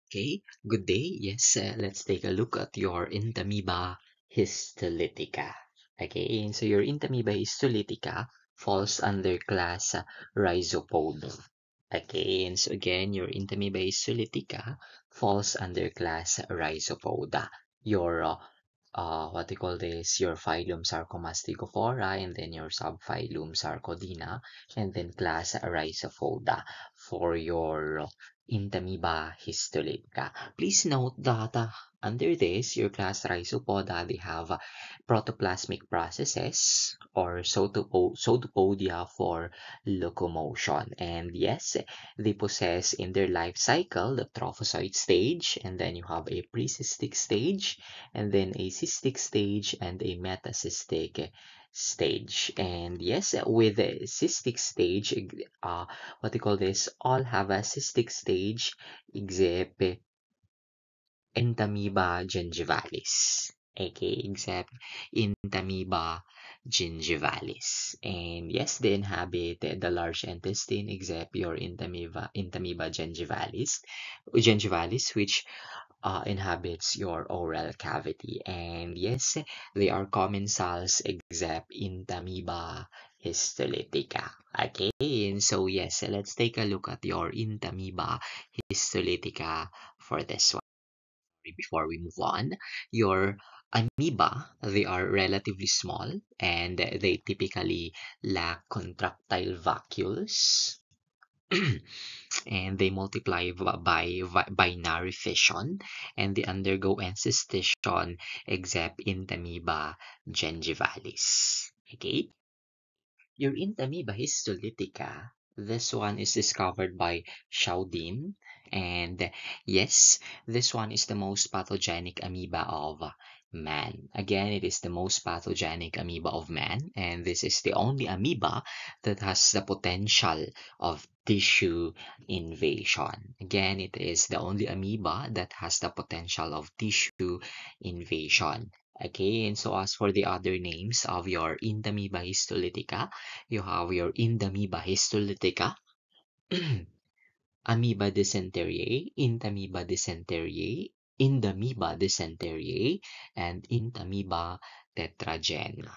Okay, good day. Yes, let's take a look at your Entamoeba histolytica. Okay, and so your Entamoeba histolytica falls under class Rhizopoda. Okay, and so again, your Entamoeba histolytica falls under class Rhizopoda. Your what they call this, your phylum Sarcomastigophora, and then your subphylum Sarcodina, and then class Rhizopoda for your Entamoeba histolytica. Please note that under this, your class Rhizopoda, they have protoplasmic processes or pseudopodia for locomotion. And yes, they possess in their life cycle the trophozoite stage, and then you have a precystic stage, and then a cystic stage, and a metacystic stage. And yes, with the cystic stage, what they call this, all have a cystic stage except Entamoeba gingivalis. Okay, except Entamoeba gingivalis. And yes, they inhabit the large intestine except your Entamoeba gingivalis, which inhabits your oral cavity. And yes, they are commensals except Entamoeba histolytica. Okay, and so yes, let's take a look at your Entamoeba histolytica for this one. Before we move on, your amoeba, they are relatively small and they typically lack contractile vacuoles. And they multiply by binary fission, and they undergo encystation except Entamoeba gingivalis. Okay, your Entamoeba histolytica, this one is discovered by Chaudin, and yes, this one is the most pathogenic amoeba of man. Again, it is the most pathogenic amoeba of man, and this is the only amoeba that has the potential of tissue invasion. Again, it is the only amoeba that has the potential of tissue invasion. Okay, and so as for the other names of your Entamoeba histolytica, you have your Entamoeba histolytica, Amoeba dysenteriae, Entamoeba dysenteriae, Entamoeba dysenteriae, and Entamoeba tetragena.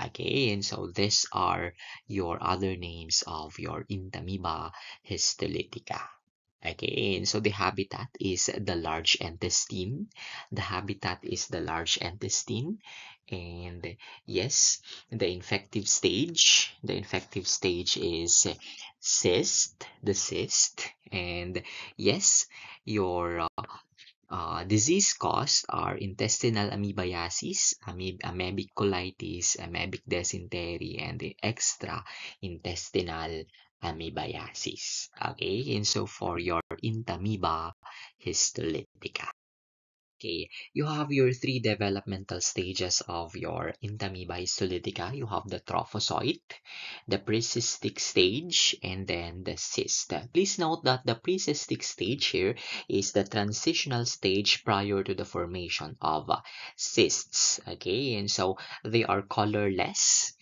Okay, and so these are your other names of your Entamoeba histolytica. Okay, and so the habitat is the large intestine. The habitat is the large intestine. And yes, the infective stage is the cyst. And yes, your disease caused are intestinal amoebiasis, amoebic colitis, amoebic dysentery, and the extra-intestinal amoebiasis. Okay, and so for your Entamoeba histolytica. Okay, you have your three developmental stages of your Entamoeba histolytica. You have the trophozoite, the precystic stage, and then the cyst. Please note that the precystic stage here is the transitional stage prior to the formation of cysts. Okay, and so they are colorless,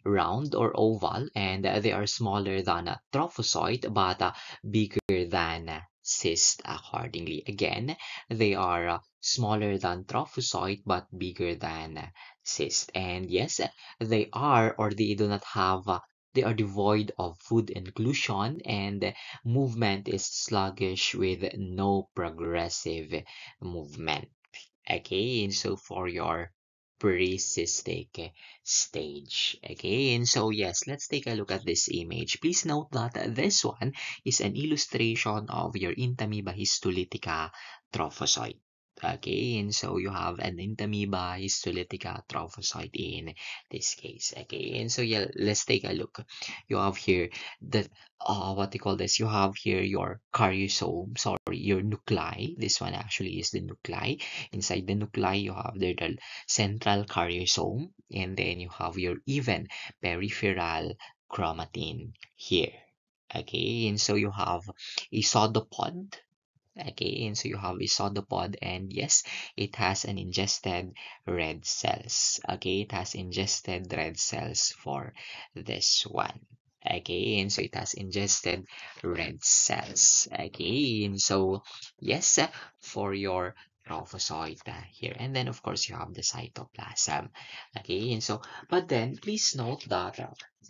round or oval, and they are smaller than a trophozoite but bigger than cyst accordingly. Again, they are smaller than trophozoite but bigger than cyst. And yes, they are or they do not have they are devoid of food inclusion, and movement is sluggish with no progressive movement. Okay, and so for your pre-cystic stage. Okay, and so yes, let's take a look at this image. Please note that this one is an illustration of your Entamoeba histolytica trophozoite. Okay, and so you have an Entamoeba histolytica trophozoite in this case. Okay, and so yeah, let's take a look. You have here the what they call this. You have here your karyosome, sorry, your nuclei. This one actually is the nuclei. Inside the nuclei, you have the central karyosome, and then you have your even peripheral chromatin here. Okay, and so you have a pseudopod. Okay, and so you have a pseudopod, and yes, it has an ingested red cells. Okay, it has ingested red cells for this one. Okay, and so it has ingested red cells. Okay, and so yes, for your trophozoite here, and then of course you have the cytoplasm. Okay, and so but then please note that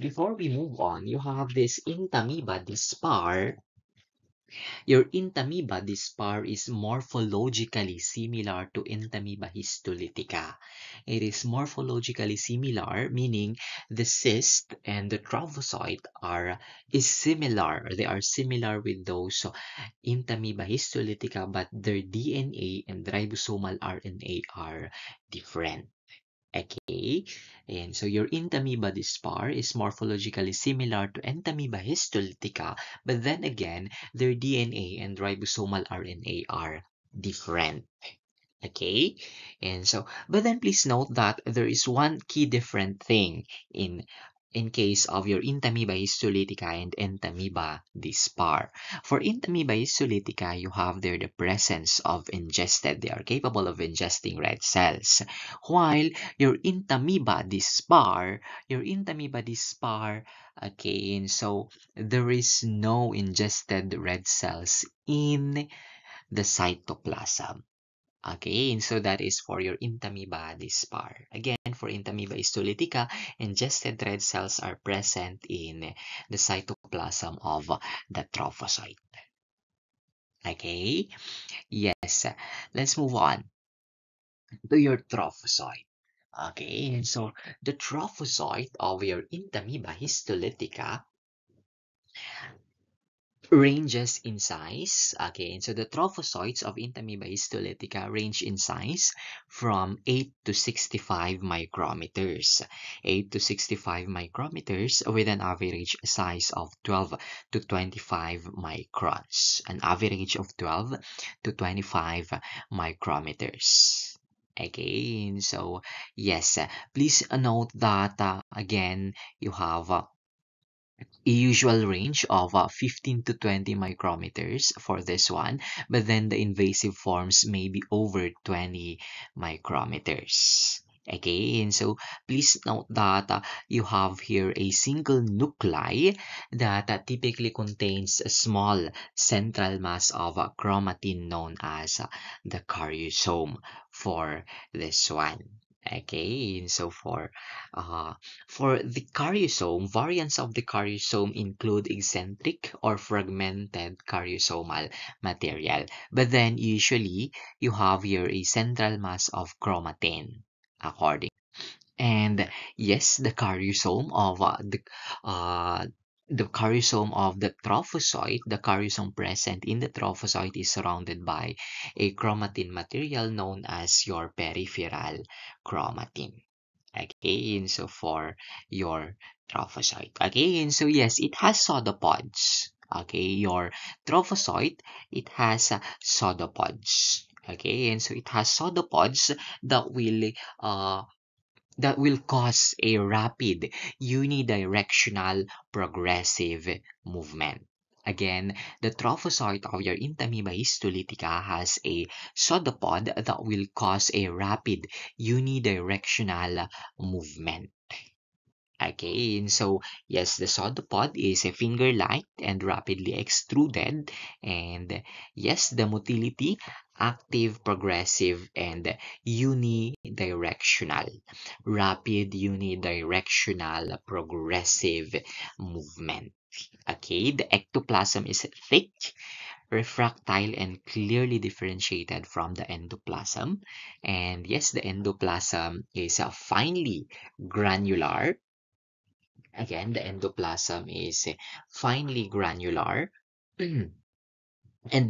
before we move on, you have this intamoeba dispar. Your Entamoeba dispar is morphologically similar to Entamoeba histolytica. It is morphologically similar, meaning the cyst and the trophozoite is similar. They are similar with those Entamoeba histolytica, but their DNA and ribosomal RNA are different. Okay, and so your Entamoeba dispar is morphologically similar to Entamoeba histolytica, but then again, their DNA and ribosomal RNA are different. Okay, and so, but then please note that there is one key different thing in case of your Entamoeba histolytica and Entamoeba dispar. For Entamoeba histolytica, you have there the presence of they are capable of ingesting red cells. While your Entamoeba dispar, okay, and so there is no ingested red cells in the cytoplasm. Okay, and so that is for your Entamoeba dispar. Again, for Entamoeba histolytica, ingested red cells are present in the cytoplasm of the trophocyte. Okay, yes, let's move on to your trophocyte. Okay, and so the trophocyte of your Entamoeba histolytica ranges in size. Okay, and so the trophocytes of Entamoeba histolytica range in size from 8 to 65 micrometers. 8 to 65 micrometers with an average size of 12 to 25 microns. An average of 12 to 25 micrometers. Okay, and so yes, please note that again, you have a usual range of 15 to 20 micrometers for this one, but then the invasive forms may be over 20 micrometers. Okay, and so please note that you have here a single nuclei that typically contains a small central mass of chromatin known as the karyosome for this one. Okay, and so for the karyosome, variants of the karyosome include eccentric or fragmented karyosomal material. But then usually you have here a central mass of chromatin according. And yes, the karyosome of the trophocyte, the karyosome present in the trophocyte is surrounded by a chromatin material known as your peripheral chromatin. Okay, and so for your trophocyte. Okay, and so yes, it has pseudopods. Okay, your trophocyte, it has pseudopods. Okay, and so it has pseudopods that will uh cause a rapid unidirectional progressive movement. Again, the trophocyte of your Entamoeba histolytica has a pseudopod that will cause a rapid unidirectional movement. Okay, and so yes, the pseudopod is a finger-like and rapidly extruded. And yes, the motility, active, progressive, and unidirectional. Rapid unidirectional progressive movement. Okay, the ectoplasm is thick, refractile, and clearly differentiated from the endoplasm. And yes, the endoplasm is finely granular. Again, the endoplasm is finely granular and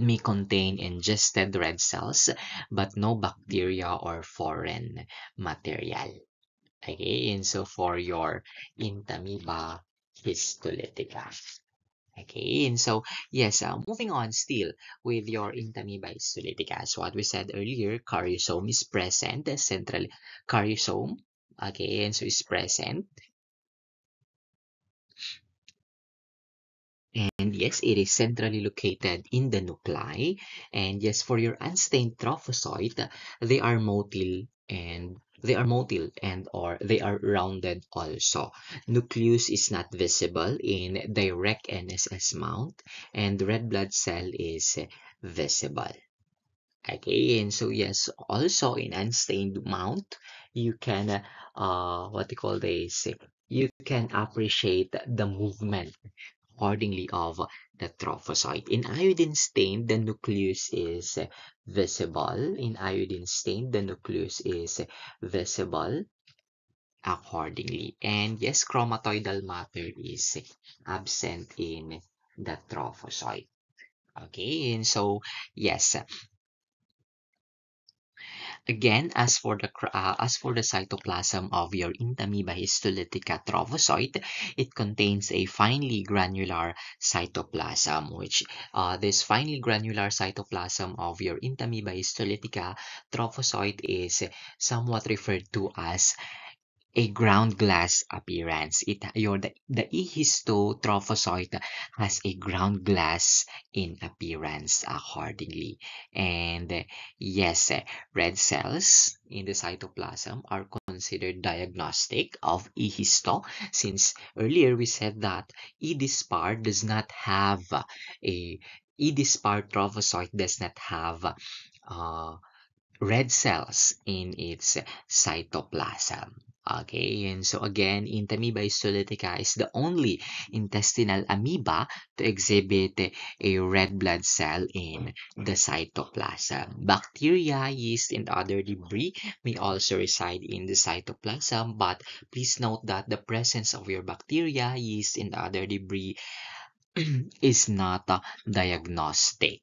may contain ingested red cells, but no bacteria or foreign material. Okay, and so for your Entamoeba histolytica. Okay, and so yes, moving on still with your Entamoeba histolytica. So what we said earlier, karyosome is present, the central karyosome. Okay, and so is present. And yes, it is centrally located in the nuclei. And yes, for your unstained trophocyte, they are motile and They are motile and or they are rounded also. Nucleus is not visible in direct NSS mount, and red blood cell is visible. Okay, and so yes, also in unstained mount, you can what you call this? You can appreciate the movement accordingly of the trophocyte. In iodine stain, the nucleus is visible. In iodine stain, the nucleus is visible accordingly. And yes, chromatoidal matter is absent in the trophocyte. Okay, and so yes, again, as for the cytoplasm of your Entamoeba histolytica trophocyte, it contains a finely granular cytoplasm, which this finely granular cytoplasm of your Entamoeba histolytica trophocyte is somewhat referred to as a ground glass appearance. The ehistotrophocyte has a ground glass in appearance accordingly. And yes, red cells in the cytoplasm are considered diagnostic of ehisto, since earlier we said that E-dispar does not have a E-dispar trophocyte does not have uh, red cells in its cytoplasm. Okay, and so again, Entamoeba histolytica is the only intestinal amoeba to exhibit a red blood cell in the cytoplasm. Bacteria, yeast, and other debris may also reside in the cytoplasm, but please note that the presence of your bacteria, yeast, and other debris is not diagnostic.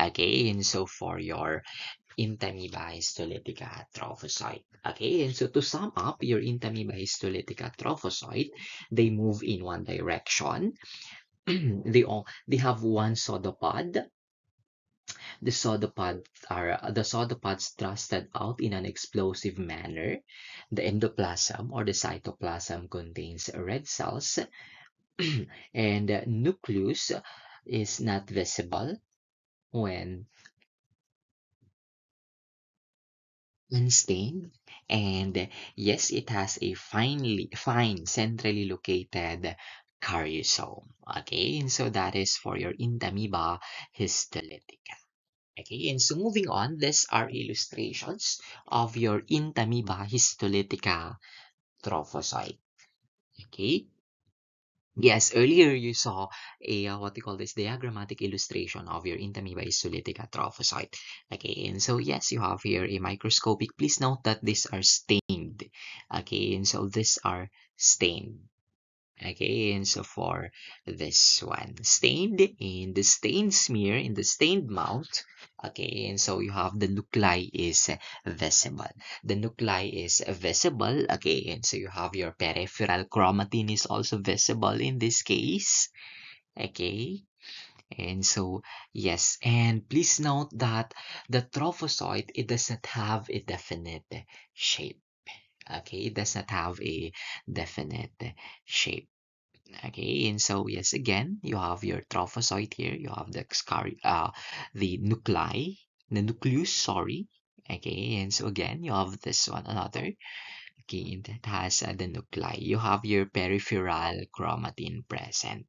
Okay, and so for your Entamoeba histolytica trophocyte. Okay, and so to sum up your Entamoeba histolytica trophocyte, they move in one direction. They have one pseudopod. The pseudopods thrusted out in an explosive manner. The endoplasm or the cytoplasm contains red cells, and the nucleus is not visible when unstained, and yes, it has a fine centrally located caryosome. Okay, and so that is for your Entamoeba histolytica. Okay, and so moving on, these are illustrations of your Entamoeba histolytica trophocyte. Okay, yes, earlier you saw a what you call this diagrammatic illustration of your Entamoeba histolytica trophocyte. Okay, and so yes, you have here a microscopic. Please note that these are stained. Okay, and so these are stained. Okay, and so for this one, stained in the stained smear in the stained mount. Okay, and so you have the nuclei is visible. The nuclei is visible. Okay, and so you have your peripheral chromatin is also visible in this case. Okay, and so yes, and please note that the trophocyte, it does not have a definite shape. Okay, it does not have a definite shape. Okay, and so yes, again, you have your trophocyte here. You have the nuclei, the nucleus, sorry. Okay, and so again, you have this one, another. Okay, that has the nuclei. You have your peripheral chromatin present.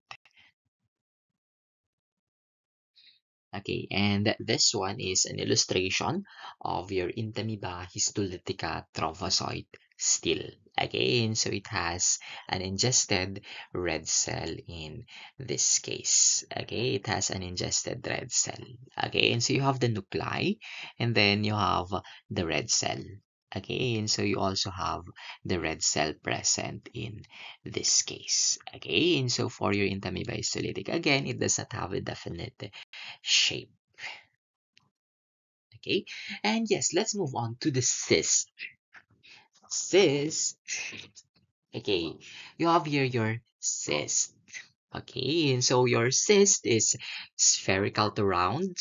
Okay, and this one is an illustration of your Entamoeba histolytica trophocyte still. Okay, and so it has an ingested red cell in this case. Okay, it has an ingested red cell. Okay, and so you have the nuclei, and then you have the red cell. Okay, and so you also have the red cell present in this case. Okay, and so for your Entamoeba histolytic, again, it does not have a definite shape. Okay, and yes, let's move on to the cyst. Cyst. Okay, you have here your cyst. Okay, and so your cyst is spherical to round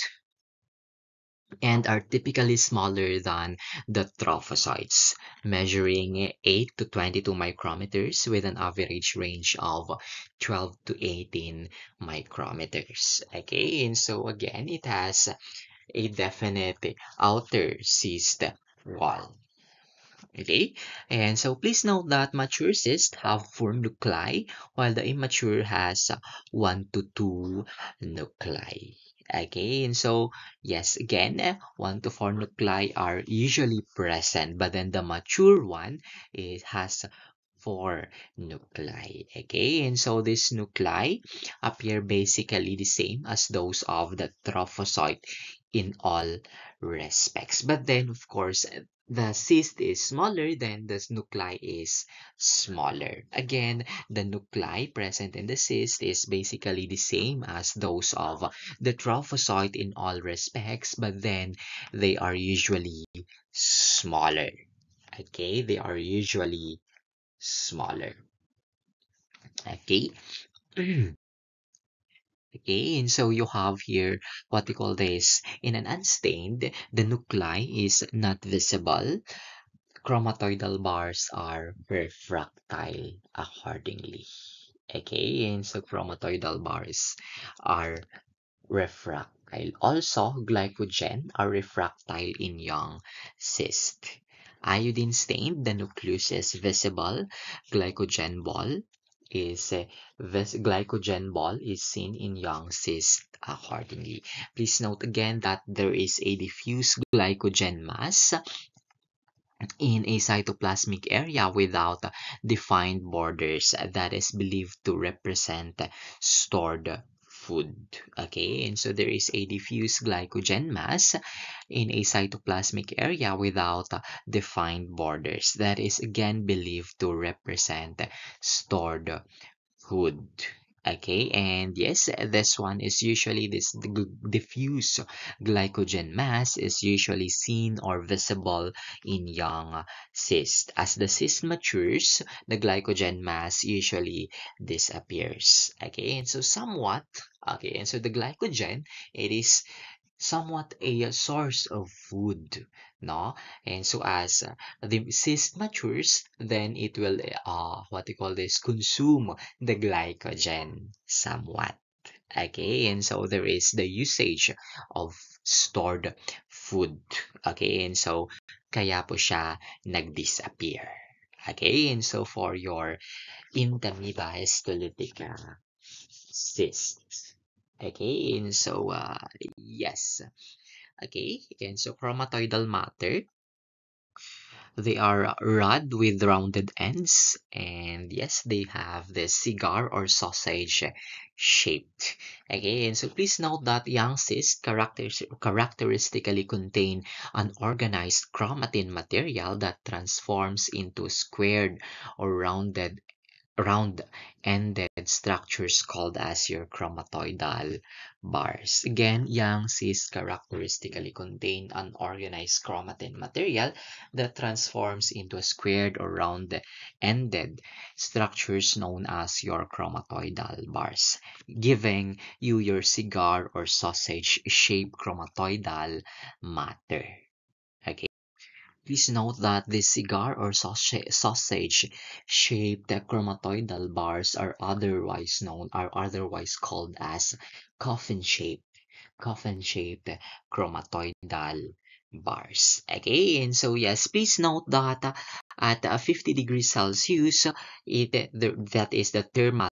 and are typically smaller than the trophocytes, measuring 8 to 22 micrometers with an average range of 12 to 18 micrometers. Okay, and so again, it has a definite outer cyst wall. Okay, and so please note that mature cysts have four nuclei, while the immature has one to two nuclei. Okay, and so yes, again, one to four nuclei are usually present, but then the mature one has four nuclei. Okay, and so these nuclei appear basically the same as those of the trophozoite in all respects. But then, of course, the cyst is smaller, then the nuclei is smaller. Again, the nuclei present in the cyst is basically the same as those of the trophozoite in all respects, but then they are usually smaller. Okay, they are usually smaller. Okay. Okay, and so you have here what we call this in an unstained, the nuclei is not visible. Chromatoidal bars are refractile accordingly. Okay, and so chromatoidal bars are refractile. Also, glycogen are refractile in young cyst. Iodine stained, the nucleus is visible. Glycogen ball glycogen ball is seen in young cyst accordingly. Please note again that there is a diffuse glycogen mass in a cytoplasmic area without defined borders that is believed to represent stored food. Okay, and so there is a diffuse glycogen mass in a cytoplasmic area without defined borders that is again believed to represent stored food. Okay, and yes, this one is usually diffuse glycogen mass is usually seen or visible in young cyst. As the cyst matures, the glycogen mass usually disappears. Okay, and so the glycogen, it is somewhat a source of food, no? And so as the cyst matures, then it will what they call this consume the glycogen somewhat. Okay, and so there is the usage of stored food. Okay, and so kaya po siya nag-disappear. Okay, and so for your Intamoeba histolytica cyst. Okay, and so yes. Okay, and so chromatoidal matter, they are rod with rounded ends, and yes, they have the cigar or sausage shaped. Okay, and so please note that young cysts characteristically contain unorganized chromatin material that transforms into squared or round-ended structures called as your chromatoidal bars. Again, young cysts characteristically contain unorganized chromatin material that transforms into a squared or round-ended structures known as your chromatoidal bars, giving you your cigar or sausage-shaped chromatoidal matter. Okay. Please note that the cigar or sausage-shaped chromatoidal bars are otherwise called as coffin-shaped chromatoidal bars. Okay, and so yes, please note that at 50 degrees Celsius, that is the thermal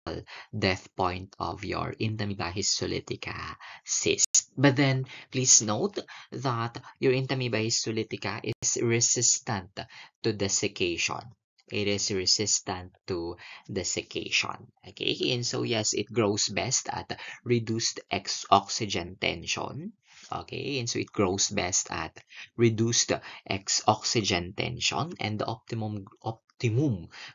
death point of your Intamoeba histolytica cyst. But then, please note that your Intamoeba histolytica is resistant to desiccation. It is resistant to desiccation. Okay, and so yes, it grows best at reduced oxygen tension. Okay, and so it grows best at reduced oxygen tension, and the optimum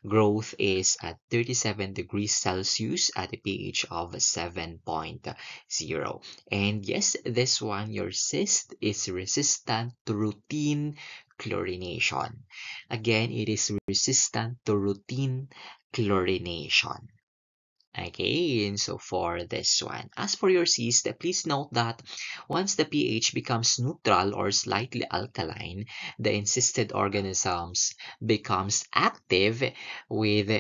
growth is at 37 degrees Celsius at a pH of 7.0. And yes, this one, your cyst is resistant to routine chlorination. Again, it is resistant to routine chlorination. Okay, and so for this one, as for your cyst, please note that once the pH becomes neutral or slightly alkaline, the encysted organisms becomes active with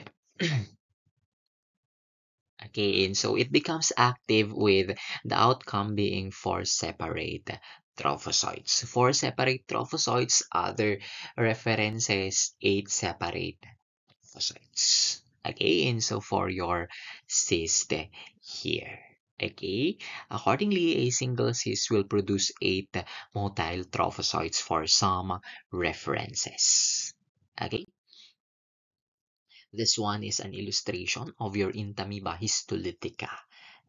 okay, and so it becomes active with the outcome being four separate trophozoites. 4 separate trophozoites, other references, 8 separate trophozoites. Okay, and so for your cyst here. Okay, accordingly, a single cyst will produce 8 motile trophozoites for some references. Okay, this one is an illustration of your Entamoeba histolytica.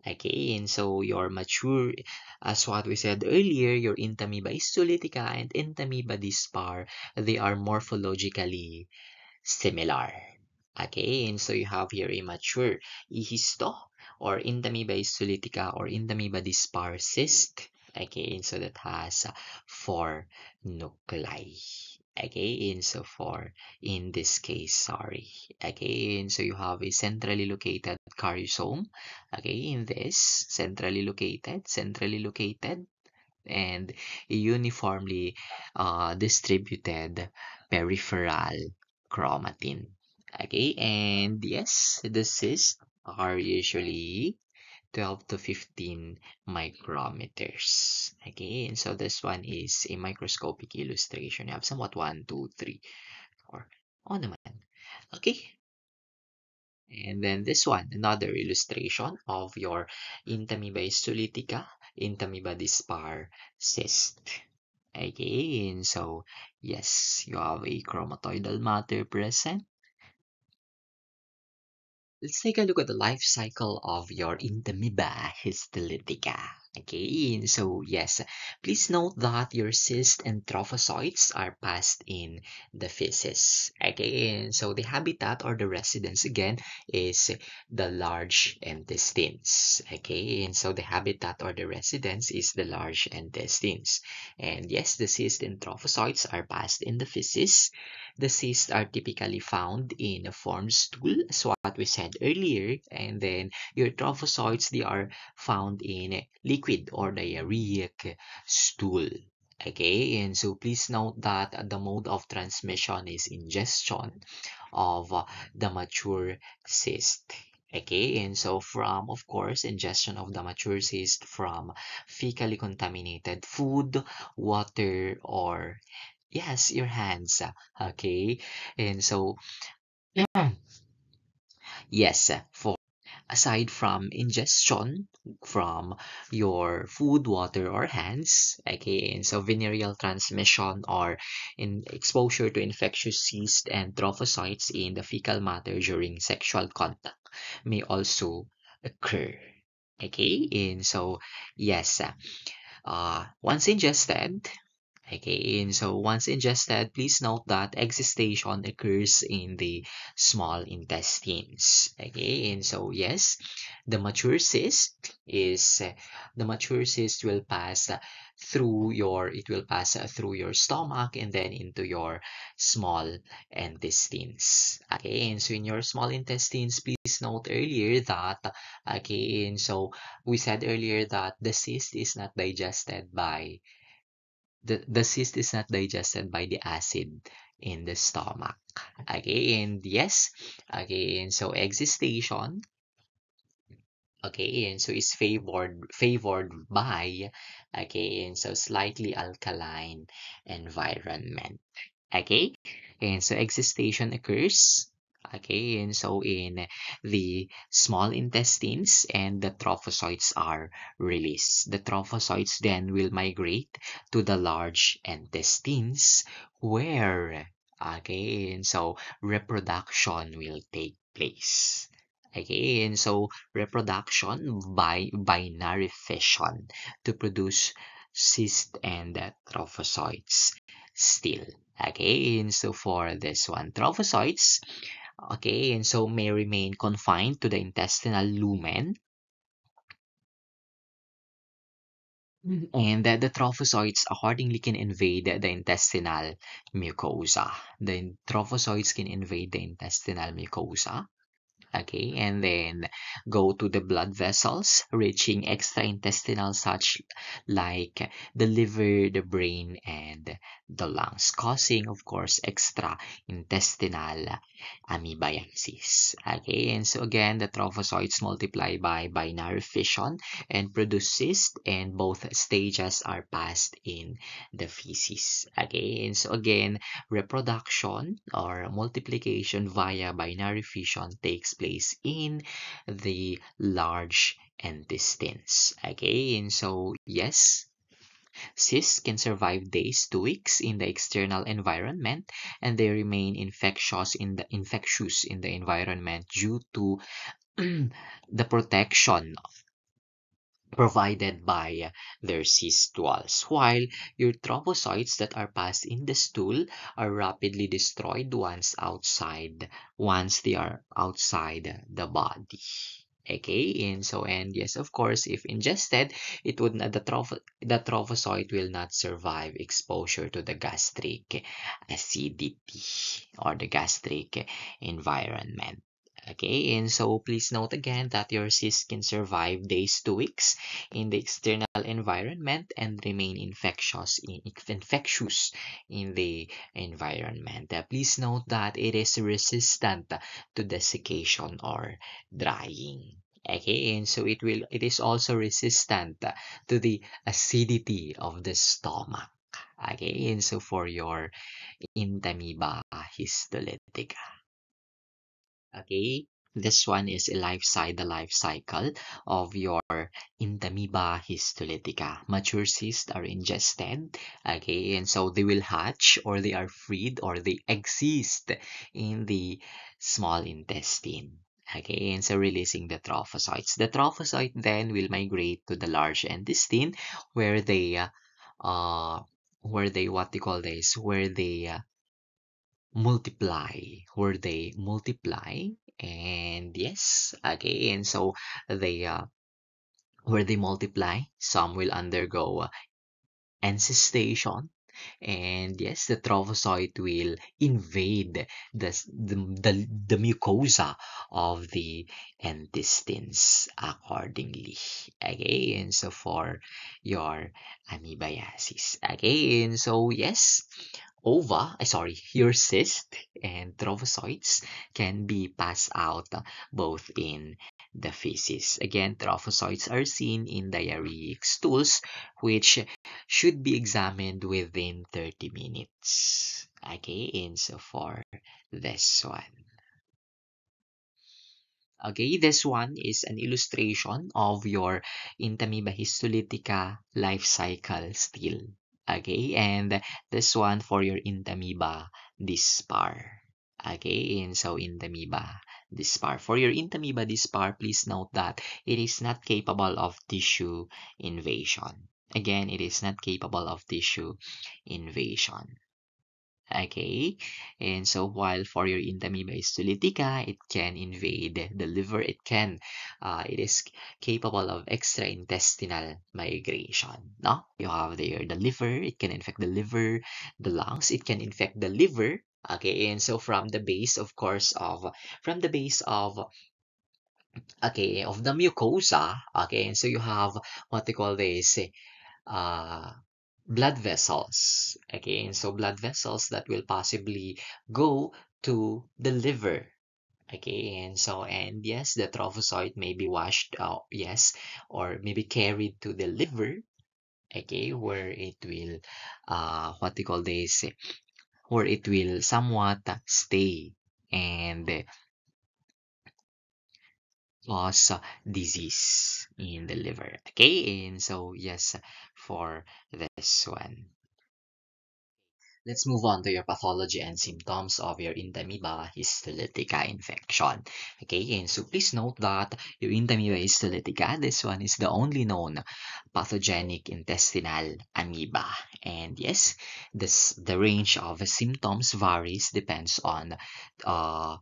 Okay, and so your mature, as what we said earlier, your Entamoeba histolytica and Entamoeba dispar, they are morphologically similar. Okay, and so you have here a mature ehisto or Entamoeba histolytica or Entamoeba dispar cyst. Okay, and so that has 4 nuclei. Okay, and so for in this case, sorry. Okay, and so you have a centrally located caryosome. Okay, in this centrally located, and a uniformly distributed peripheral chromatin. Okay, and yes, the cysts are usually 12 to 15 micrometers. Okay, and so this one is a microscopic illustration. You have somewhat 1, 2, 3, 4. Oh naman. Okay, and then this one, another illustration of your Entamoeba histolytica, Entamoeba dispar cyst. Okay, and so yes, you have a chromatoidal matter present. Let's take a look at the life cycle of your Entamoeba histolytica. Okay, and so yes, please note that your cysts and trophozoites are passed in the feces. Okay, and so the habitat or the residence again is the large intestines. Okay, and so the habitat or the residence is the large intestines. And yes, the cysts and trophozoites are passed in the feces. The cysts are typically found in a formed stool, as what we said earlier, and then your trophozoites, they are found in liquid or diarrheic stool. Okay, and so please note that the mode of transmission is ingestion of the mature cyst. Okay, and so from, of course, ingestion of the mature cyst from fecally contaminated food, water, or yes, your hands. Okay. And so, yes, for aside from ingestion from your food, water, or hands, okay, and so venereal transmission or in exposure to infectious yeast and trophocytes in the fecal matter during sexual contact may also occur. Okay, and so yes, once ingested, okay, and so once ingested, please note that exgestation occurs in the small intestines. Okay, and so yes, the mature cyst is the mature cyst will pass through your stomach and then into your small intestines. Okay, and so in your small intestines, please note earlier that okay, and so we said earlier that the cyst is not digested by the cyst is not digested by the acid in the stomach. Okay, and yes, okay, and so exgestation, okay, and so is favored by, okay, and so slightly alkaline environment. Okay, and so exgestation occurs. Okay, and so in the small intestines and the trophocytes are released. The trophocytes then will migrate to the large intestines where, okay, and so reproduction will take place. Okay, and so reproduction by binary fission to produce cyst and trophocytes still. Okay, and so for this one, trophocytes, okay, and so may remain confined to the intestinal lumen, and that the trophocytes accordingly can invade the intestinal mucosa. The trophocytes can invade the intestinal mucosa. Okay, and then go to the blood vessels, reaching extraintestinal such like the liver, the brain, and the lungs, causing, of course, extraintestinal amoebiasis. Okay, and so again, the trophozoites multiply by binary fission and produce cysts, and both stages are passed in the feces. Okay, and so again, reproduction or multiplication via binary fission takes place in the large intestines. Okay, and so yes, cysts can survive days to weeks in the external environment, and they remain infectious in the environment due to the protection provided by their cyst walls, while your trophocytes that are passed in the stool are rapidly destroyed once they are outside the body. Okay, and yes, of course, if ingested, it would not the trophocyte will not survive exposure to the gastric acidity or the gastric environment. Okay, and so please note again that your cyst can survive days to weeks in the external environment and remain infectious in the environment. Please note that it is resistant to desiccation or drying. Okay, and so it is also resistant to the acidity of the stomach. Okay, and so for your Entamoeba histolytica. Okay, this one is the life cycle of your Entamoeba histolytica. Mature cysts are ingested, okay, and so they will hatch or they are freed or they exist in the small intestine. Okay, and so releasing the trophocytes. The trophocyte then will migrate to the large intestine where they what they call this, where they multiply, and yes, okay, and so they where they multiply, some will undergo ancestation, and yes, the trophozoite will invade the mucosa of the intestines accordingly. Okay, and so for your amoebiasis. Okay, and so yes, your cyst and trophozoites can be passed out both in the feces. Again, trophozoites are seen in diarrheic stools, which should be examined within 30 minutes. Okay, and so for this one. Okay, this one is an illustration of your Entamoeba histolytica life cycle still. Okay, and this one for your Entamoeba dispar. Okay, and so Entamoeba dispar. For your Entamoeba dispar, please note that it is not capable of tissue invasion. Again, it is not capable of tissue invasion. Okay, and so while for your Entamoeba histolytica, it can invade the liver. It is capable of extraintestinal migration. No, you have there the liver. It can infect the liver, the lungs. It can infect the liver. Okay, and so from the base of of the mucosa. Okay, and so you have what they call this uh blood vessels. Okay, and so blood vessels that will possibly go to the liver. Okay, and yes, the trophozoite may be washed out, yes, or maybe carried to the liver. Okay, where it will, what they call this, where it will somewhat stay and cause disease in the liver. Okay, and so yes, for this one. Let's move on to your pathology and symptoms of your Entamoeba histolytica infection. Okay, and so please note that your Entamoeba histolytica, this one is the only known pathogenic intestinal amoeba. And yes, the range of symptoms varies depends on uh,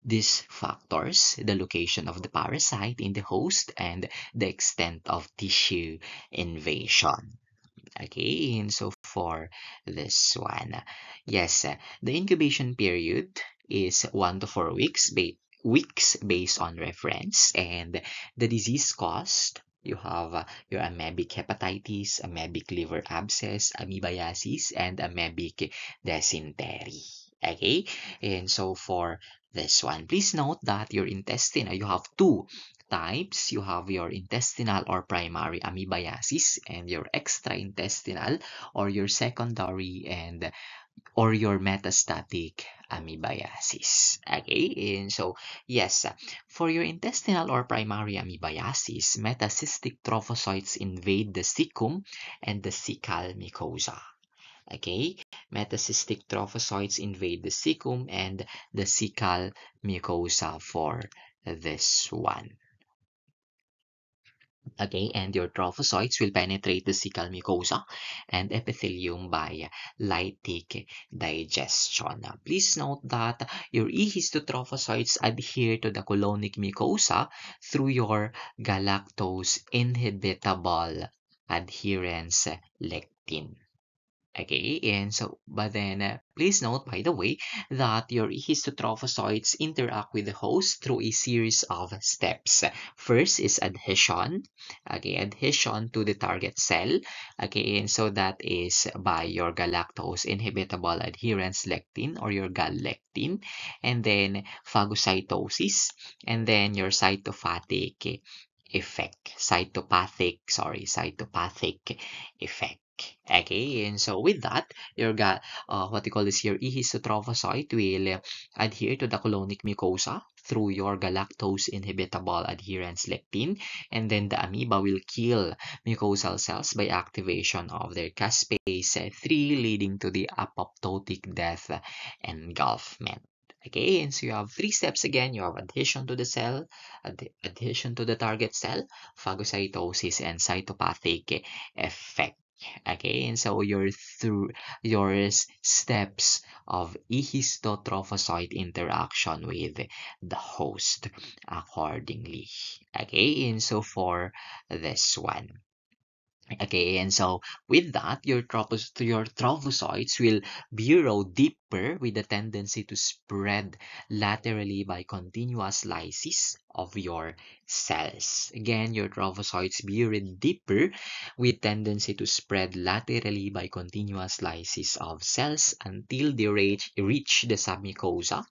these factors, the location of the parasite in the host, and the extent of tissue invasion. Okay, and so for this one, yes, the incubation period is 1 to 4 weeks, weeks based on reference. And the disease caused, you have your amoebic hepatitis, amoebic liver abscess, amoebiasis, and amoebic dysentery. Okay, and so for this one, please note that your intestine, you have two types. You have your intestinal or primary amoebiasis and your extraintestinal or your secondary and or your metastatic amoebiasis. Okay, and so yes, for your intestinal or primary amoebiasis, metacystic trophocytes invade the cecum and the cecal mucosa. Okay, metacystic trophocytes invade the cecum and the cecal mucosa for this one. Okay, and your trophocytes will penetrate the cecal mucosa and epithelium by lytic digestion. Now, please note that your ehistotrophocytes adhere to the colonic mucosa through your galactose inhibitable adherence lectin. Okay, and so, but then please note, by the way, that your histotrophocytes interact with the host through a series of steps. First is adhesion, okay, adhesion to the target cell, okay, and so that is by your galactose inhibitable adherence lectin or your gal-lectin, and then phagocytosis, and then your cytopathic effect. Okay, and so with that, your what you call this, your ehistotrophocyte will adhere to the colonic mucosa through your galactose inhibitable adherence lectin, and then the amoeba will kill mucosal cells by activation of their caspase 3, leading to the apoptotic death engulfment. Okay, and so you have three steps again. You have adhesion to the cell, adhesion to the target cell, phagocytosis, and cytopathic effect. Okay, and so you're through your steps of histotrophocyte interaction with the host accordingly. Okay, and so for this one. Okay, and so with that, your trophocytes will burrow deeper with a tendency to spread laterally by continuous lysis of your cells. Again, your trophocytes burrow deeper with tendency to spread laterally by continuous lysis of cells until they reach the submucosa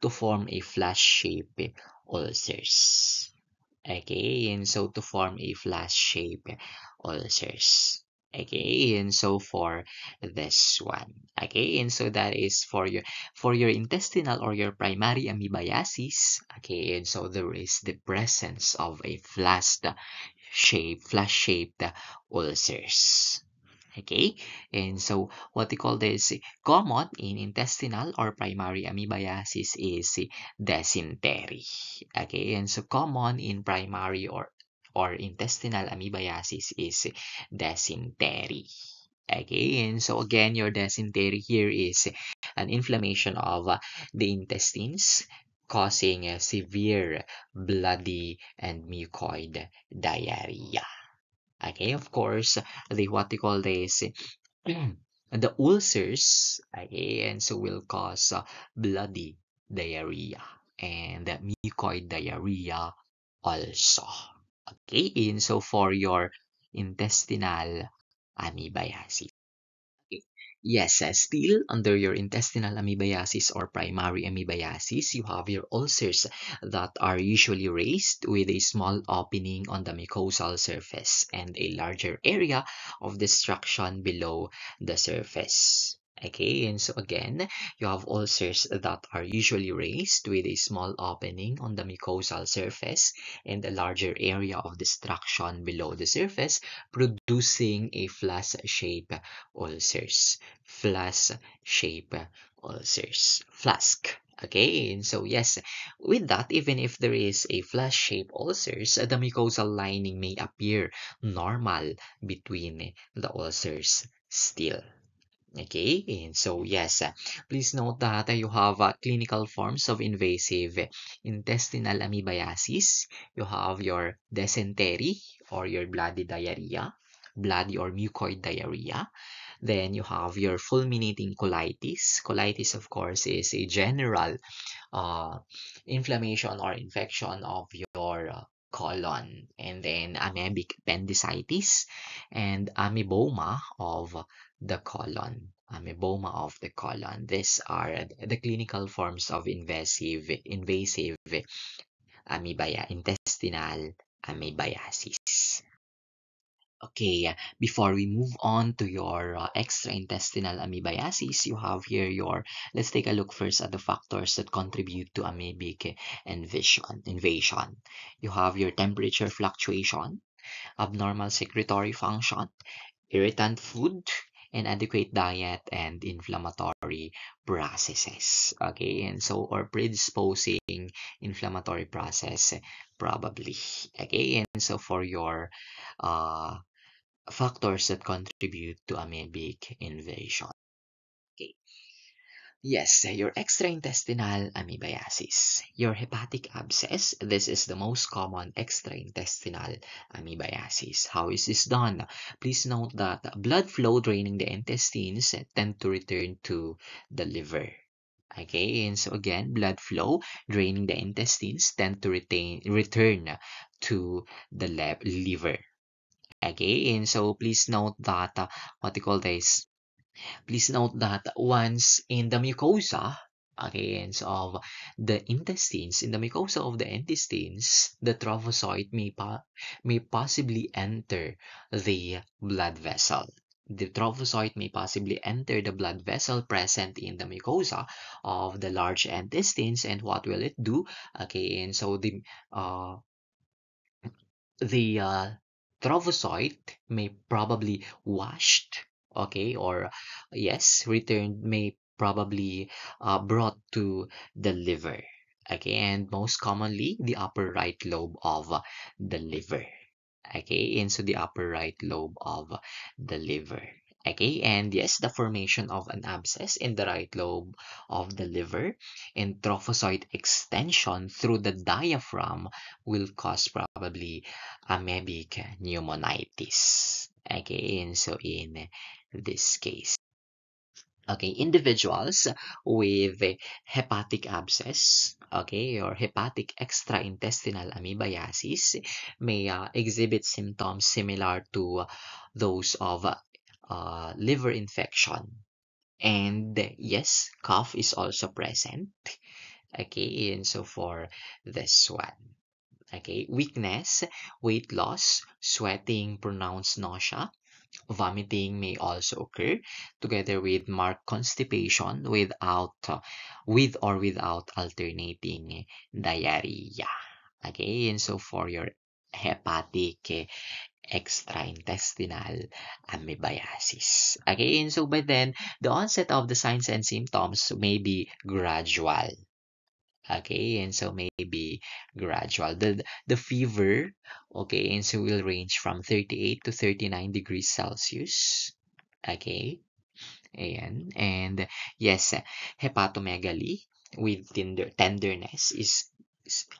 to form a flash-shaped ulcers. Okay, and so to form a flash-shaped ulcers. Okay, and so for this one. Okay, and so that is for your intestinal or your primary amoebiasis. Okay, and so there is the presence of a flash-shaped ulcers. Okay, and so what we call this common in intestinal or primary amoebiasis is dysentery. Okay, and so common in primary or intestinal amoebiasis is dysentery. Okay, and so again, your dysentery here is an inflammation of the intestines causing a severe bloody and mucoid diarrhea. Okay, of course, the what they call this the ulcers, okay, and so will cause bloody diarrhea and mucoid diarrhea also. Okay, and so for your intestinal amoebiasis. Okay. Yes, still under your intestinal amoebiasis or primary amoebiasis, you have your ulcers that are usually raised with a small opening on the mucosal surface and a larger area of destruction below the surface. Okay, and so again, you have ulcers that are usually raised with a small opening on the mucosal surface and a larger area of destruction below the surface, producing a flask-shaped ulcers. Flask-shaped ulcers. Flask. Okay, and so yes, with that, even if there is a flask-shaped ulcers, the mucosal lining may appear normal between the ulcers still. Okay, and so yes, please note that you have clinical forms of invasive intestinal amoebiasis. You have your dysentery or your bloody diarrhea, bloody or mucoid diarrhea. Then you have your fulminating colitis. Colitis, of course, is a general uh, inflammation or infection of your colon, and then amoebic appendicitis and amoeboma of the colon. Amoeboma of the colon. These are the clinical forms of invasive intestinal amoebiasis. Okay, before we move on to your extraintestinal amoebiasis, you have here let's take a look first at the factors that contribute to amoebic invasion. You have your temperature fluctuation, abnormal secretory function, irritant food, inadequate diet, and inflammatory processes. Okay, and so, or predisposing inflammatory process, probably. Okay, and so for your uh, factors that contribute to amoebic invasion. Okay. Yes, your extraintestinal amoebiasis. Your hepatic abscess. This is the most common extraintestinal amoebiasis. How is this done? Please note that blood flow draining the intestines tend to return to the liver. Okay, and so again, blood flow draining the intestines tend to return to the liver. Okay, and so please note that what you call this please note that once in the mucosa, against of the intestines, in the mucosa of the intestines, the trophozoite may possibly enter the blood vessel. The trophozoite may possibly enter the blood vessel present in the mucosa of the large intestines, and what will it do? Okay, and so uh, the trophozoite may probably washed, okay, or yes, returned, may probably brought to the liver, okay, and most commonly the upper right lobe of the liver. Okay, into the upper right lobe of the liver. Okay, and yes, the formation of an abscess in the right lobe of the liver and trophozoite extension through the diaphragm will cause probably amoebic pneumonitis. Okay, and so in this case. Okay, individuals with hepatic abscess, okay, or hepatic extraintestinal amoebiasis may exhibit symptoms similar to those of liver infection. And yes, cough is also present. Okay, and so for this one. Okay, weakness, weight loss, sweating, pronounced nausea, vomiting may also occur together with marked constipation with or without alternating diarrhea. Okay, and so for your hepatic extraintestinal amoebiasis. Okay, and so by then, the onset of the signs and symptoms may be gradual. Okay, and so maybe gradual. The fever, okay, and so will range from 38 to 39 degrees Celsius. Okay, and yes, hepatomegaly with tenderness is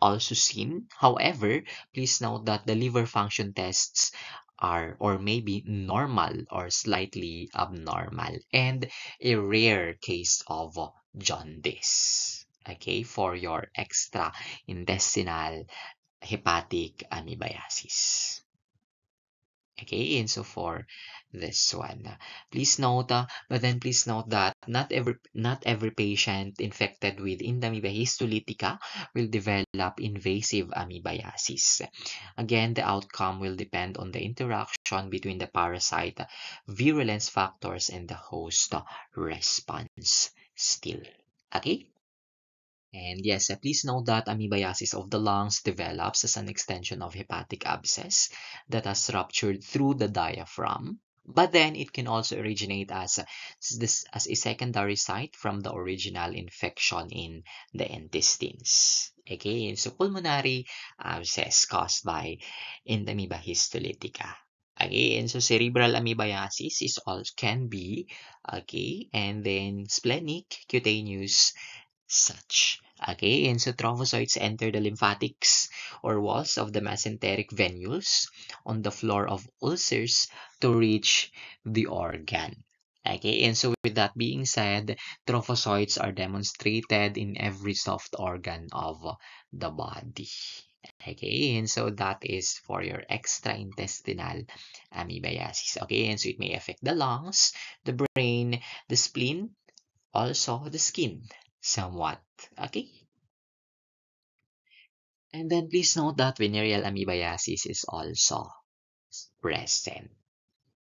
also seen. However, please note that the liver function tests are or maybe normal or slightly abnormal and a rare case of jaundice. Okay, for your extra intestinal hepatic amoebiasis. Okay, and so for this one, please note that not every patient infected with Indamoeba histolytica will develop invasive amoebiasis. Again, the outcome will depend on the interaction between the parasite virulence factors and the host response still. Okay? And yes, please note that amoebiasis of the lungs develops as an extension of hepatic abscess that has ruptured through the diaphragm. But then it can also originate as a secondary site from the original infection in the intestines. Okay, so pulmonary abscess caused by Entamoeba histolytica. Okay, and so cerebral amoebiasis is also can be okay, and then splenic, cutaneous, such. Okay, and so trophozoites enter the lymphatics or walls of the mesenteric venules on the floor of ulcers to reach the organ. Okay, and so with that being said, trophozoites are demonstrated in every soft organ of the body. Okay, and so that is for your extraintestinal amoebiasis. Okay, and so it may affect the lungs, the brain, the spleen, also the skin somewhat. Okay, and then please note that venereal amoebiasis is also present.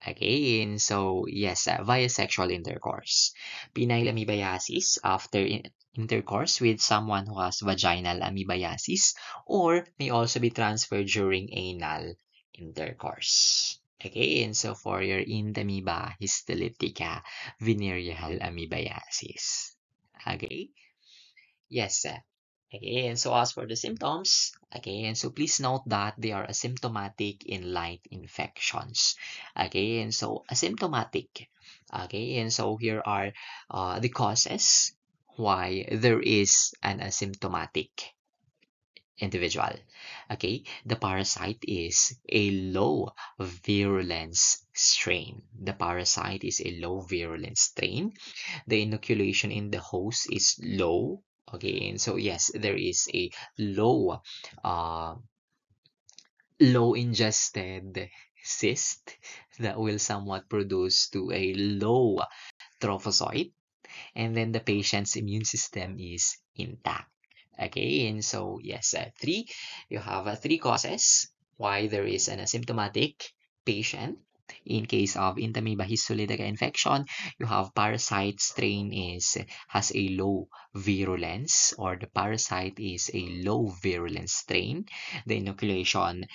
Okay, and so yes, via sexual intercourse. Penile amoebiasis after intercourse with someone who has vaginal amoebiasis or may also be transferred during anal intercourse. Okay, and so for your Entamoeba histolytica venereal amoebiasis. Okay, yes. Okay, and so as for the symptoms, okay, and so please note that they are asymptomatic in light infections. Okay, and so asymptomatic. Okay, and so here are the causes why there is an asymptomatic individual. Okay, the parasite is a low virulence strain. The parasite is a low virulence strain. The inoculation in the host is low. Okay, and so yes, there is a low, uh, low ingested cyst that will somewhat produce to a low trophozoite, and then the patient's immune system is intact. Okay, and so yes, you have three causes why there is an asymptomatic patient. In case of Entamoeba histolytica infection, you have parasite strain has a low virulence, or the parasite is a low virulence strain. The inoculation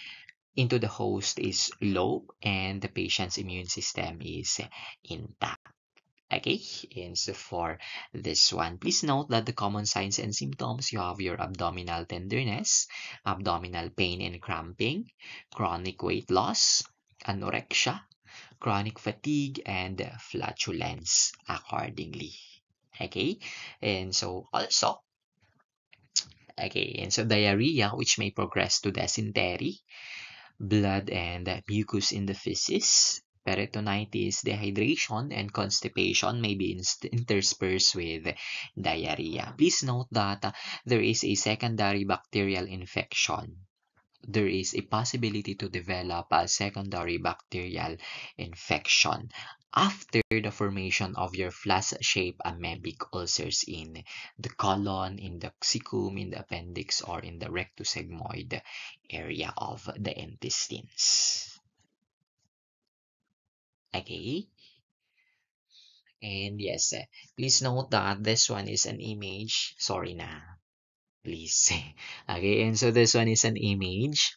into the host is low, and the patient's immune system is intact. Okay, and so for this one, please note that the common signs and symptoms, you have your abdominal tenderness, abdominal pain and cramping, chronic weight loss, anorexia, chronic fatigue, and flatulence accordingly. Okay, and so also, okay, and so diarrhea, which may progress to dysentery, blood and mucus in the feces. Peritonitis, dehydration, and constipation may be interspersed with diarrhea. Please note that there is a secondary bacterial infection. There is a possibility to develop a secondary bacterial infection after the formation of your flask-shaped amoebic ulcers in the colon, in the cecum, in the appendix, or in the rectosigmoid area of the intestines. Okay, and yes, please note that this one is an image. Sorry na, please. Okay, and so this one is an image,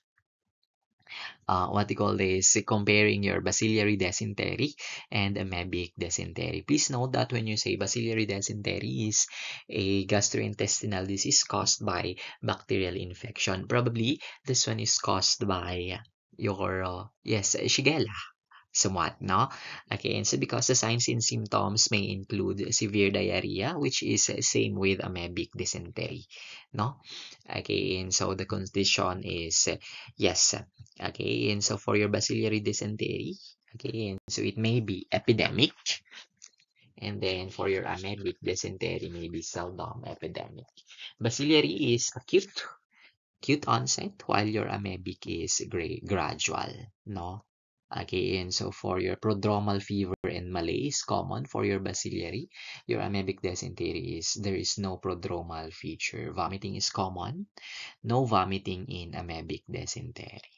what you call this, comparing your bacillary dysentery and amoebic dysentery. Please note that when you say bacillary dysentery is a gastrointestinal disease caused by bacterial infection. Probably this one is caused by your, yes, Shigella somewhat, no? Okay, and so because the signs and symptoms may include severe diarrhea, which is same with amoebic dysentery, no? Okay, and so the condition is yes. Okay, and so for your bacillary dysentery, okay, and so it may be epidemic, and then for your amoebic dysentery, maybe seldom epidemic. Bacillary is acute onset, while your amoebic is gradual, no? Okay, and so for your prodromal fever and malaise, common for your bacillary. Your amoebic dysentery is there is no prodromal feature. Vomiting is common. No vomiting in amoebic dysentery.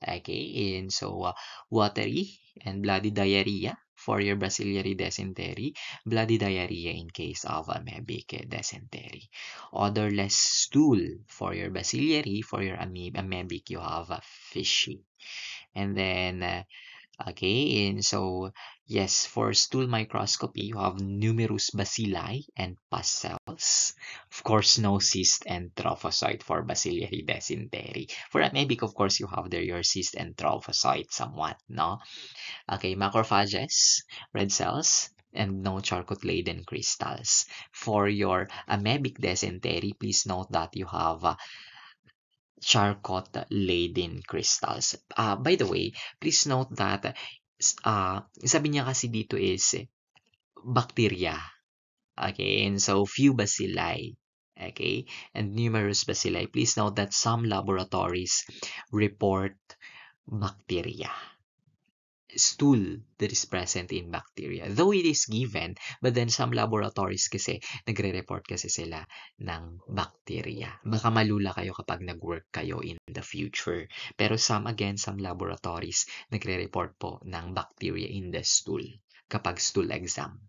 Okay, and so watery and bloody diarrhea for your bacillary dysentery, bloody diarrhea in case of amoebic dysentery. Odorless stool for your bacillary, for your amoebic, you have a fishy. And then okay, and so yes, for stool microscopy, you have numerous bacilli and pus cells. Of course, no cyst and trophocyte for bacillary dysentery. For amoebic, of course, you have there your cyst and trophocyte somewhat, no? Okay, macrophages, red cells, and no Charcot-Leyden crystals. For your amoebic dysentery, please note that you have Charcot-Leyden crystals. By the way, please note that sabi niya kasi dito is bacteria. Okay, and so few bacilli. Okay, and numerous bacilli. Please note that some laboratories report bacteria, stool that is present in bacteria. Though it is given, but then some laboratories kasi nagre-report kasi sila ng bacteria. Baka malula kayo kapag nag-work kayo in the future. Pero some laboratories nagre-report po ng bacteria in the stool kapag stool exam.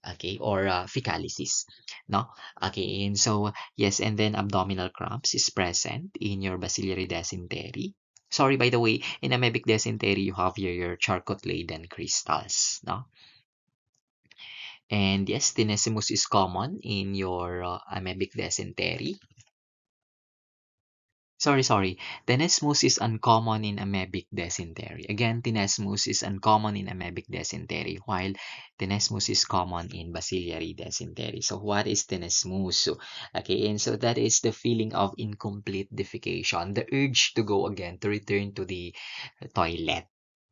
Okay, or fecalysis, no? Okay, and so yes, and then abdominal cramps is present in your bacillary dysentery. Sorry, by the way, in amoebic dysentery, you have your Charcot-Leyden crystals, no? And yes, tinesimus is common in your amoebic dysentery. Sorry. Tenesmus is uncommon in amoebic dysentery. Again, tenesmus is uncommon in amoebic dysentery, while tenesmus is common in bacillary dysentery. So, what is tenesmus? Okay, and so that is the feeling of incomplete defecation, the urge to go again, to return to the toilet.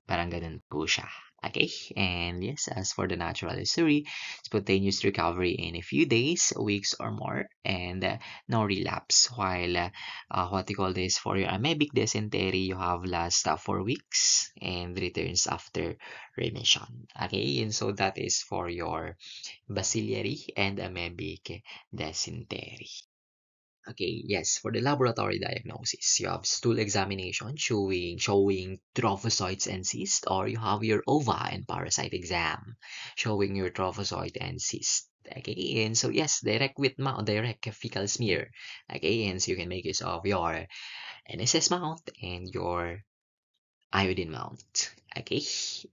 Parang ganun po siya. Okay, and yes, as for the natural history, spontaneous recovery in a few days, weeks, or more, and no relapse. While what you call this, for your amoebic dysentery, you have last 4 weeks and returns after remission. Okay, and so that is for your bacillary and amoebic dysentery. Okay, yes, for the laboratory diagnosis, you have stool examination showing trophozoites and cysts, or you have your ova and parasite exam showing your trophozoite and cyst. Okay, and so yes, direct fecal smear. Okay, and so you can make use of your NSS mount and your iodine mount. Okay,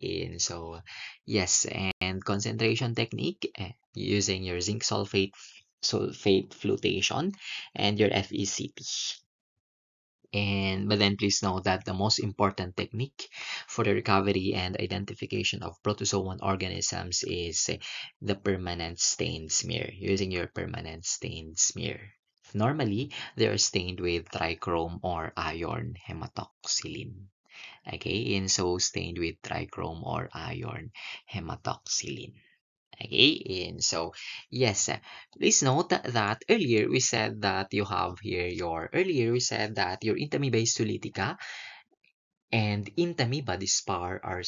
and so yes, and concentration technique using your zinc sulfate flutation and your FECT. And but then please know that the most important technique for the recovery and identification of protozoan organisms is the permanent stain smear, using your permanent stain smear. Normally, they are stained with trichrome or iron hematoxylin. Okay, and so stained with trichrome or iron hematoxylin. Okay, and so yes, please note that earlier we said that your Intamoeba histolytica and Intamoeba dispar are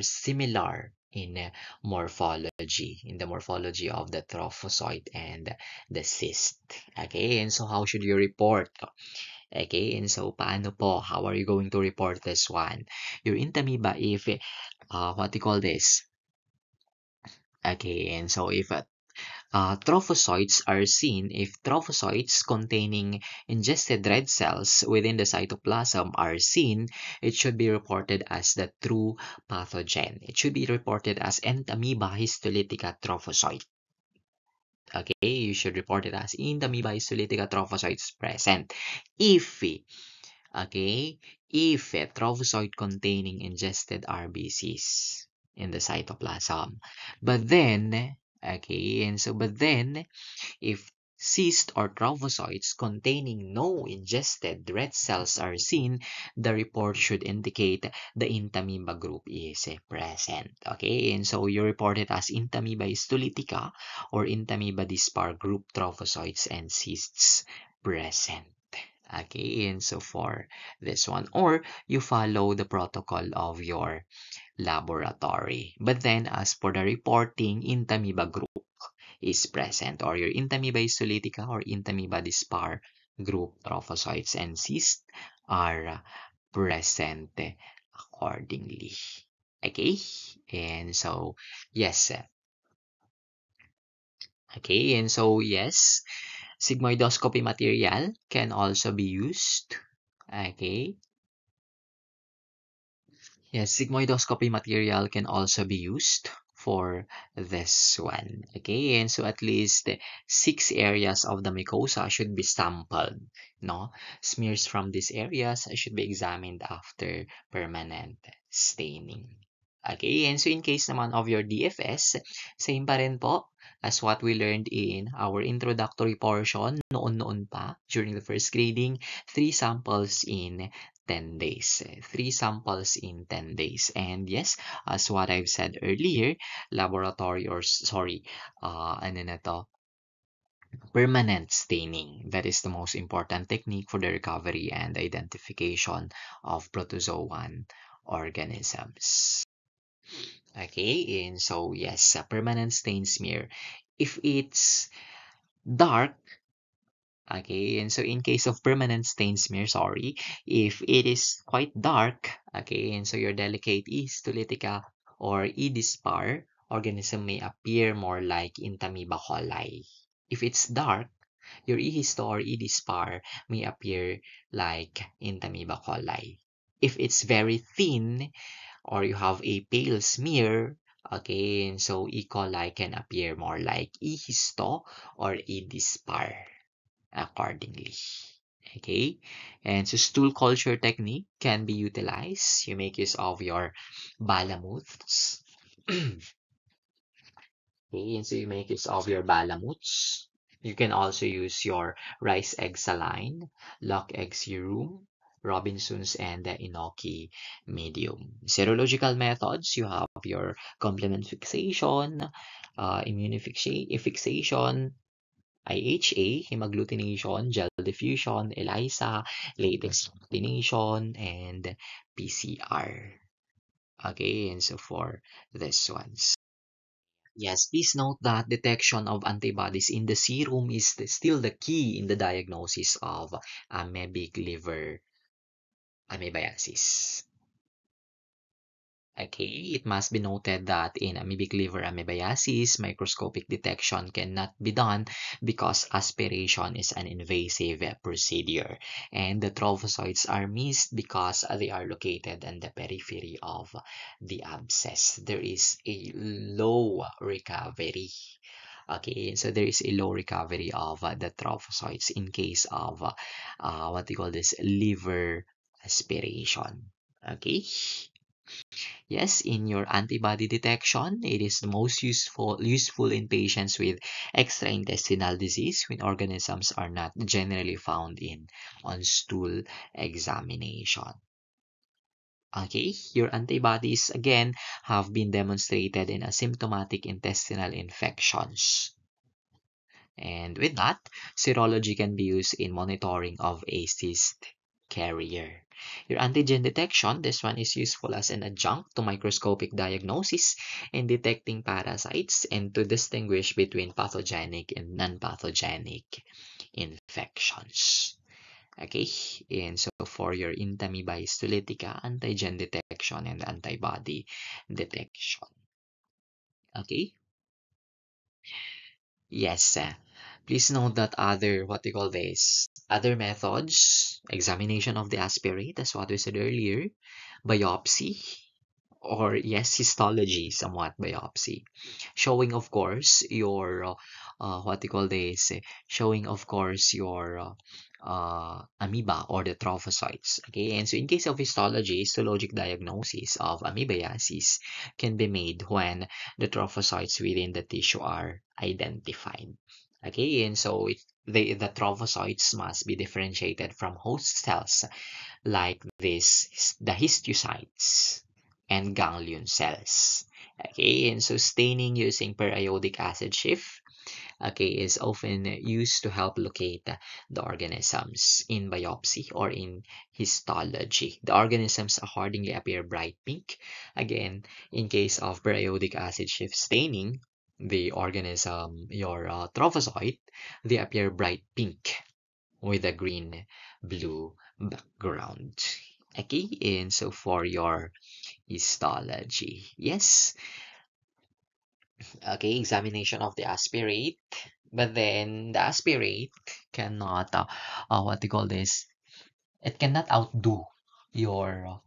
similar in the morphology of the trophozoite and the cyst. Okay, and so how should you report? Okay, and so paano po? How are you going to report this one? Your Intamoeba, if what you call this? Okay, and so if trophozoites are seen if trophozoites containing ingested red cells within the cytoplasm are seen, it should be reported as the true pathogen. It should be reported as Entamoeba histolytica trophozoite. Okay, you should report it as Entamoeba histolytica trophozoites present. If a trophozoite containing ingested RBCs in the cytoplasm. But then, if cyst or trophozoites containing no ingested red cells are seen, the report should indicate the Entamoeba group is present. Okay, and so you report it as Entamoeba histolytica or Entamoeba dispar group trophozoites and cysts present. Okay, and so for this one, or you follow the protocol of your laboratory. But then, as for the reporting, Entamoeba group is present, or your Entamoeba histolytica or Entamoeba dispar group trophozoites and cysts are present accordingly. Okay, and so yes, sigmoidoscopy material can also be used. Okay. Yes, sigmoidoscopy material can also be used for this one. Okay, and so at least 6 areas of the mucosa should be sampled. No, smears from these areas should be examined after permanent staining. Okay, and so in case naman of your DFS, same pa rin po as what we learned in our introductory portion noon pa during the first grading, 3 samples in 10 days. 3 samples in 10 days. And yes, as what I've said earlier, laboratory or sorry, ano na to, permanent staining. That is the most important technique for the recovery and identification of protozoan organisms. Okay, and so yes, a permanent stain smear. If it's dark, okay, and so in case of permanent stain smear, sorry, if it is quite dark, okay, and so your delicate E. histolytica or E. dispar organism may appear more like Entamoeba coli. If it's dark, your E. histo or E. dispar may appear like Entamoeba coli. If it's very thin or you have a pale smear, okay, and so E. coli can appear more like E. histo or E. dispar accordingly. Okay, and so stool culture technique can be utilized. You make use of your balamooths. Okay, and so you make use of your balamoots. You can also use your rice egg saline, lock egg serum, Robinson's, and the Inoki medium. Serological methods, you have your complement fixation, immunofixation, IHA, hemagglutination, gel diffusion, ELISA, latex coordination, and PCR. Okay, and so for this ones. Yes, please note that detection of antibodies in the serum is still the key in the diagnosis of amoebic liver amoebiasis. Okay, it must be noted that in amoebic liver amoebiasis, microscopic detection cannot be done because aspiration is an invasive procedure, and the trophozoites are missed because they are located in the periphery of the abscess. There is a low recovery. Okay, so there is a low recovery of the trophozoites in case of what we call this liver aspiration. Okay. Yes, in your antibody detection, it is the most useful in patients with extraintestinal disease when organisms are not generally found in on stool examination. Okay, your antibodies again have been demonstrated in asymptomatic intestinal infections. And with that, serology can be used in monitoring of a cyst carrier. Your antigen detection, this one is useful as an adjunct to microscopic diagnosis in detecting parasites and to distinguish between pathogenic and non-pathogenic infections. Okay, and so for your Entamoeba histolytica, antigen detection and antibody detection. Okay. Yes, please note that other, what you call this, other methods, examination of the aspirate, as what we said earlier, biopsy, or yes, histology, somewhat biopsy, showing, of course, your, what you call this, showing, of course, your amoeba or the trophocytes. Okay, and so in case of histology, histologic diagnosis of amoebiasis can be made when the trophocytes within the tissue are identified. Okay, and so the trophocytes must be differentiated from host cells like this, the histiocytes and ganglion cells. Okay, and so staining using periodic acid shift, okay, is often used to help locate the organisms in biopsy or in histology. The organisms accordingly appear bright pink. Again, in case of periodic acid shift staining, the organism, your trophozoite, they appear bright pink with a green blue background. Okay, and so for your histology, yes, okay, examination of the aspirate, but then the aspirate cannot, what do you call this? It cannot outdo your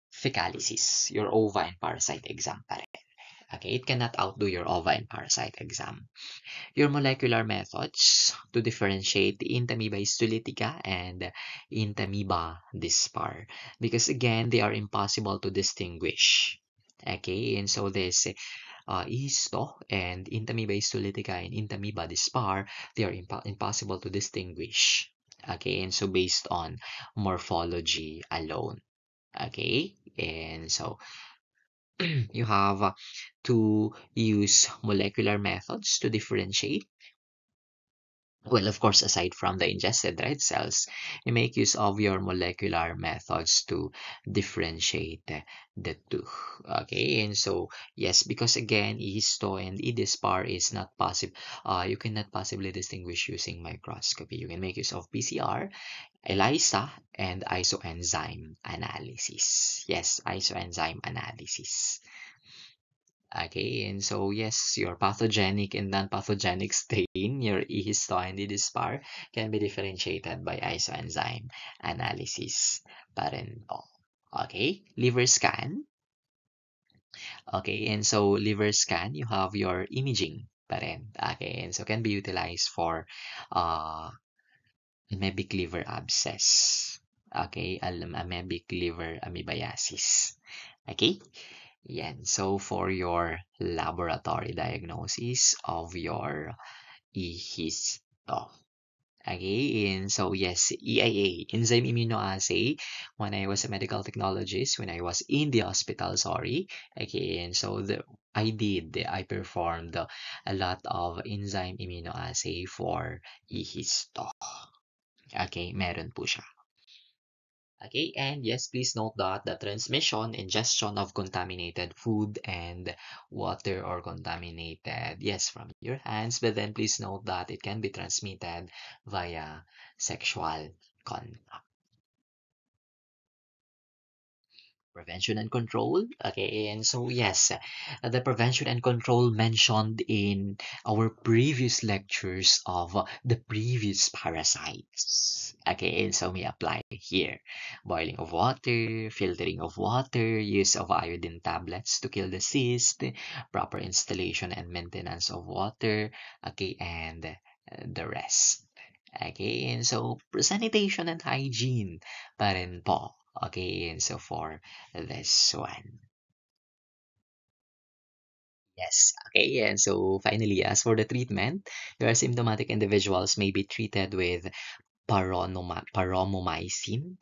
fecalysis, your ova and parasite exam pa rin. Okay, it cannot outdo your ova and parasite exam. Your molecular methods to differentiate the Entamoeba histolytica and Entamoeba dispar, because again, they are impossible to distinguish. Okay, and so this Histo and Entamoeba histolytica and Entamoeba dispar, they are impossible to distinguish. Okay, and so based on morphology alone. Okay, and so you have to use molecular methods to differentiate. Well, of course, aside from the ingested red cells, you make use of your molecular methods to differentiate the two. Okay, and so yes, because again, histo and EDISPAR is not possible. You cannot possibly distinguish using microscopy. You can make use of PCR, ELISA, and isoenzyme analysis. Yes, isoenzyme analysis. Okay, and so yes, your pathogenic and non-pathogenic stain, your E-histo and E-dispar, can be differentiated by isoenzyme analysis pa rin po. Okay, liver scan. Okay, and so liver scan, you have your imaging pa rin. Okay, and so can be utilized for uh, amoebic liver abscess. Okay, amoebic liver amoebiasis. Okay, yan. So for your laboratory diagnosis of your EHISTO. Okay, and so yes, EIA, enzyme immunoassay, when I was a medical technologist, when I was in the hospital, sorry. Okay, and so I performed a lot of enzyme immunoassay for EHISTO. Okay, meron po siya. Okay, and yes, please note that the transmission, ingestion of contaminated food and water or contaminated, yes, from your hands, but then please note that it can be transmitted via sexual contact. Prevention and control. Okay, and so yes, the prevention and control mentioned in our previous lectures of the previous parasites. Okay, and so we apply here. Boiling of water, filtering of water, use of iodine tablets to kill the cyst, proper installation and maintenance of water, okay, and the rest. Okay, and so sanitation and hygiene pa rin po. Okay, and so for this one. Yes, okay, and so finally, as for the treatment, your asymptomatic individuals may be treated with paromomycin,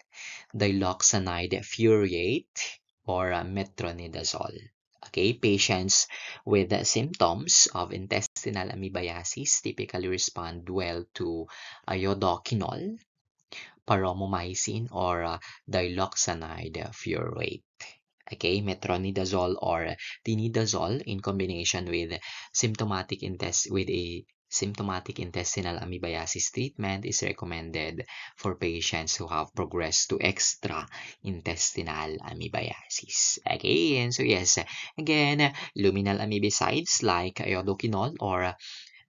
diloxanide furoate, or metronidazole. Okay, patients with symptoms of intestinal amoebiasis typically respond well to iodoquinol, paromomycin, or diloxanide furoate. Okay, metronidazole or tinidazole in combination with a symptomatic intestinal amoebiasis treatment is recommended for patients who have progressed to extra intestinal amoebiasis. Okay, and so yes, again, luminal amoebicides like iodoquinol or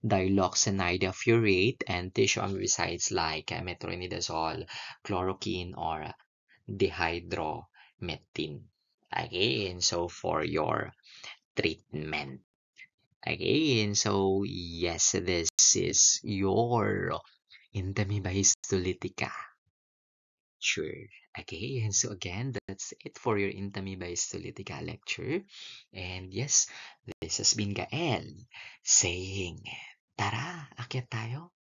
diloxanide furoate and tissue amoebicides like metronidazole, chloroquine, or dihydromethin. Okay, and so for your treatment. Okay, and so yes, this is your Intamiba histolytica. Sure. Okay, and so again, that's it for your Intamiba histolytica lecture. And yes, this has been Gael saying, Tara, akyat tayo.